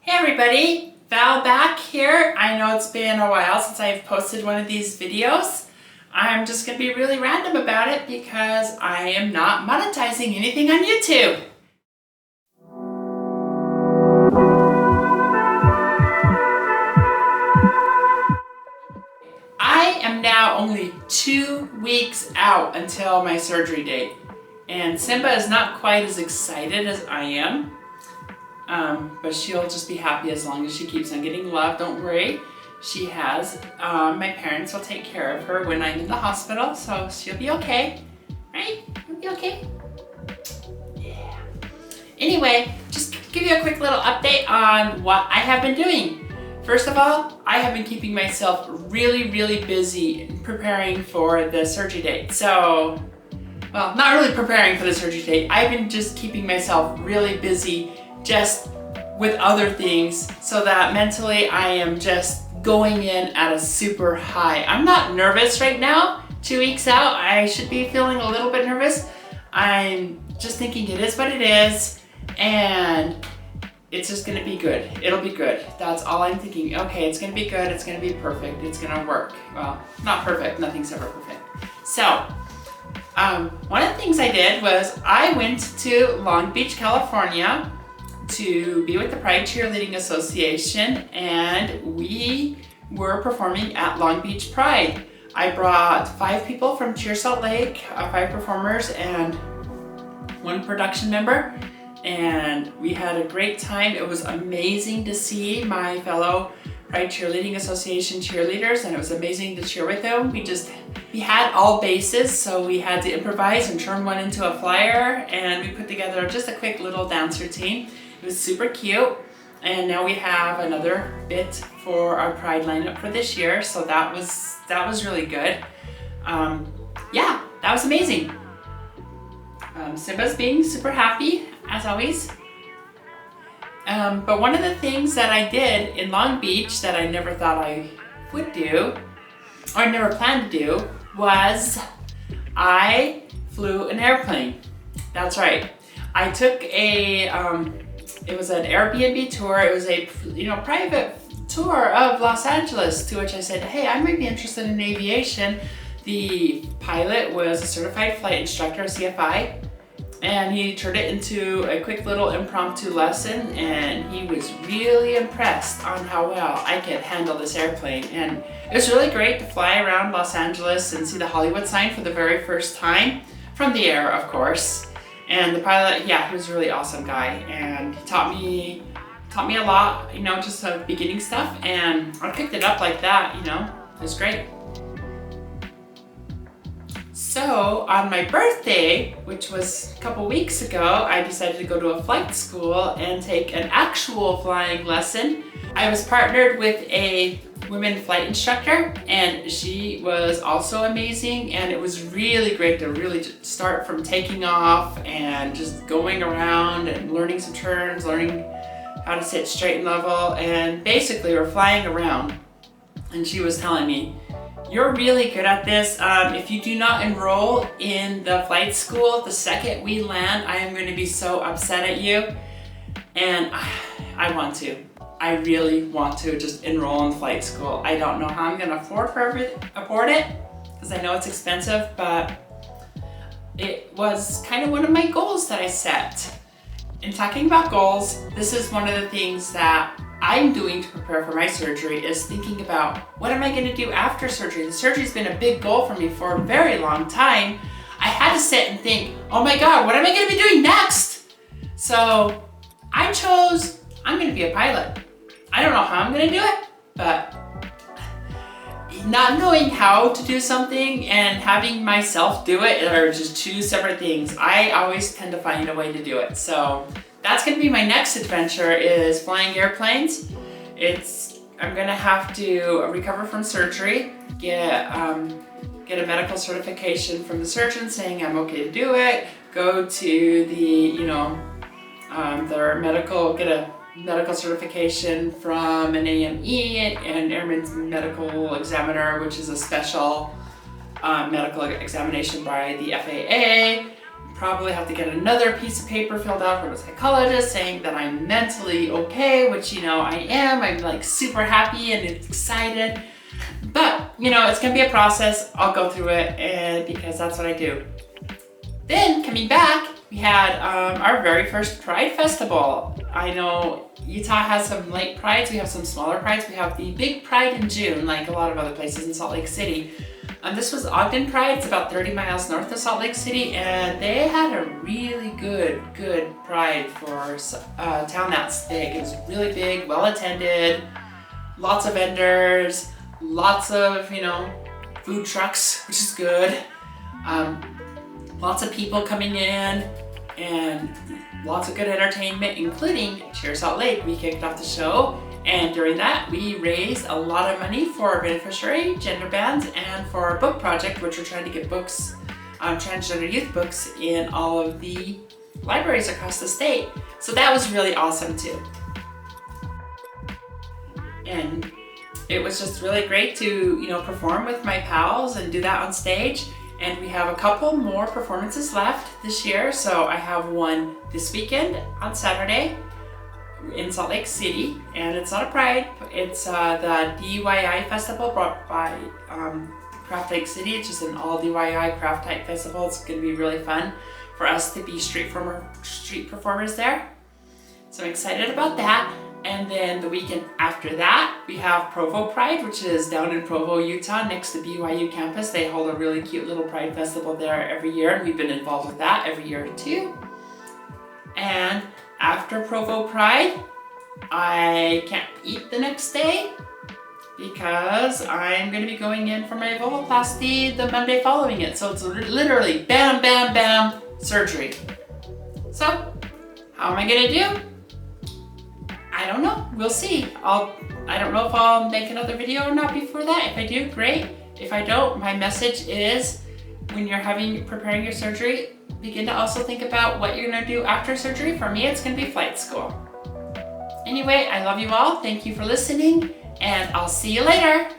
Hey everybody, Val back here. I know it's been a while since I've posted one of these videos. I'm just going to be really random about it because I am not monetizing anything on YouTube. I am now only 2 weeks out until my surgery date, and Simba is not quite as excited as I am. But she'll just be happy as long as she keeps on getting love. Don't worry. She has, my parents will take care of her when I'm in the hospital, so she'll be okay. Right? You'll be okay. Yeah. Anyway, just give you a quick little update on what I have been doing. First of all, I have been keeping myself really busy preparing for the surgery date. So, well, not really preparing for the surgery date. I've been just keeping myself really busy just with other things so that mentally I am just going in at a super high. I'm not nervous right now. 2 weeks out, I should be feeling a little bit nervous. I'm just thinking it is what it is, and it's just gonna be good. It'll be good. That's all I'm thinking. Okay, it's gonna be good, it's gonna be perfect, it's gonna work. Well, not perfect, nothing's ever perfect. So, one of the things I did was I went to Long Beach, California to be with the Pride Cheerleading Association, and we were performing at Long Beach Pride. I brought 5 people from Cheer Salt Lake, 5 performers and 1 production member, and we had a great time. It was amazing to see my fellow Pride Cheerleading Association cheerleaders, and it was amazing to cheer with them. We had all bases, so we had to improvise and turn one into a flyer, and we put together just a quick little dance routine. It was super cute, and now we have another bit for our Pride lineup for this year, so that was really good. Yeah, that was amazing. Simba's being super happy, as always. But one of the things that I did in Long Beach that I never thought I would do, or never planned to do, was I flew an airplane. That's right. I took it was an Airbnb tour. It was a private tour of Los Angeles, to which I said, hey, I might be interested in aviation. The pilot was a certified flight instructor, a CFI, and he turned it into a quick little impromptu lesson, and he was really impressed on how well I could handle this airplane. And it was really great to fly around Los Angeles and see the Hollywood sign for the very first time, from the air, of course. And the pilot, yeah, he was a really awesome guy, and he taught me a lot, just beginning stuff, and I picked it up like that, it was great. So on my birthday, which was a couple weeks ago, I decided to go to a flight school and take an actual flying lesson. I was partnered with a women flight instructor, and she was also amazing, and it was really great to really start from taking off and just going around and learning some turns, learning how to sit straight and level, and basically we're flying around, and she was telling me, you're really good at this. If you do not enroll in the flight school the second we land, I am going to be so upset at you. And I want to. I really want to just enroll in flight school. I don't know how I'm going to afford it, because I know it's expensive, but it was kind of one of my goals that I set. In talking about goals, this is one of the things that I'm doing to prepare for my surgery, is thinking about what am I going to do after surgery. The surgery's been a big goal for me for a very long time. I had to sit and think, oh my God, what am I going to be doing next? So I chose, I'm going to be a pilot. I don't know how I'm going to do it, but not knowing how to do something and having myself do it are just 2 separate things. I always tend to find a way to do it. So that's going to be my next adventure, is flying airplanes. I'm going to have to recover from surgery, get a medical certification from the surgeon saying I'm okay to do it, go to the, their get a medical certification from an AME, an Airman's Medical Examiner, which is a special medical examination by the FAA. probably have to get another piece of paper filled out from a psychologist saying that I'm mentally okay, which, you know, I am. I'm like super happy and excited. But, you know, it's gonna be a process. I'll go through it, and because that's what I do. Then, coming back, we had our very first Pride Festival. I know Utah has some late prides, we have some smaller prides. We have the big pride in June, like a lot of other places in Salt Lake City. This was Ogden Pride. It's about 30 miles north of Salt Lake City, and they had a really good pride for a town that's big. It was really big, well attended, lots of vendors, lots of, you know, food trucks, which is good. Lots of people coming in, and lots of good entertainment, including Cheer Salt Lake. We kicked off the show, and during that we raised a lot of money for our beneficiary, Gender Bands, and for our book project, which we're trying to get books, transgender youth books, in all of the libraries across the state. So that was really awesome too. And it was just really great to, you know, perform with my pals and do that on stage. And we have a couple more performances left this year. So I have one this weekend on Saturday in Salt Lake City, and it's not a pride, it's the DIY Festival brought by Craft Lake City. It's just an all DIY craft type festival. It's gonna be really fun for us to be street performers there. So I'm excited about that. And then the weekend after that, we have Provo Pride, which is down in Provo, Utah, next to BYU campus. They hold a really cute little Pride Festival there every year, and we've been involved with that every year too. And after Provo Pride, I can't eat the next day because I'm going to be going in for my vulvoplasty the Monday following it. So it's literally bam, bam, bam, surgery. So how am I going to do? I don't know. We'll see. I don't know if I'll make another video or not before that. If I do, great. If I don't, my message is when you're preparing your surgery, begin to also think about what you're going to do after surgery. For me, it's going to be flight school. Anyway, I love you all. Thank you for listening, and I'll see you later.